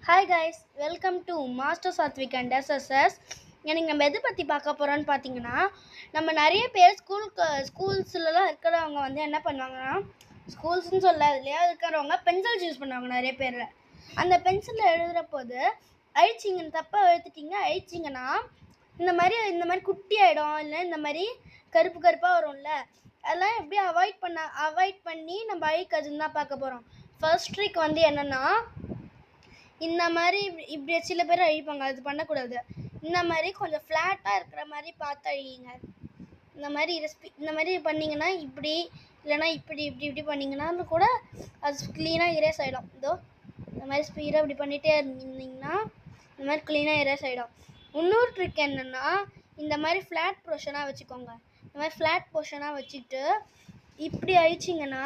Hi guys, welcome to master Satwik and SSS. எனக்கு நம்ம எதை பற்றி பார்க்க போகிறோன்னு பார்த்தீங்கன்னா, நம்ம நிறைய பேர் ஸ்கூல்ஸ்லலாம் இருக்கிறவங்க என்ன பண்ணுவாங்கன்னா, ஸ்கூல்ஸ்னு சொல்ல இல்லையா இருக்கிறவங்க பென்சில்ஸ் யூஸ் பண்ணுவாங்க நிறைய பேர். அந்த பென்சிலில் எழுதுகிற போது தப்பாக அழிச்சிங்கன்னா இந்த மாதிரி குட்டி ஆகிடும், இல்லை இந்த மாதிரி கருப்பாக வரும்ல, அதெல்லாம் எப்படி அவாய்ட் பண்ணி நம்ம அழிக்கிறதுன்னு தான் பார்க்க போகிறோம். ஃபர்ஸ்ட் ட்ரிக் என்னென்னா, இந்த மாதிரி இப்படி சில பேர் அழிப்பாங்க, அது பண்ணக்கூடாது. இந்த மாதிரி கொஞ்சம் ஃப்ளாட்டாக இருக்கிற மாதிரி பார்த்து அழியுங்க. இந்த மாதிரி பண்ணிங்கன்னா இப்படி, இல்லைனா இப்படி இப்படி இப்படி பண்ணிங்கன்னா கூட அது க்ளீனாக இரேஸ் ஆகிடும். இந்த மாதிரி ஸ்பீடாக இப்படி பண்ணிகிட்டே இருந்தீங்கன்னா இந்த மாதிரி க்ளீனாக இரேஸ் ஆகிடும். இன்னொரு ட்ரிக் என்னென்னா, இந்த மாதிரி ஃப்ளாட் போர்ஷனாக வச்சுக்கோங்க. இந்த மாதிரி ஃப்ளாட் போர்ஷனாக வச்சுக்கிட்டு இப்படி அழிச்சிங்கன்னா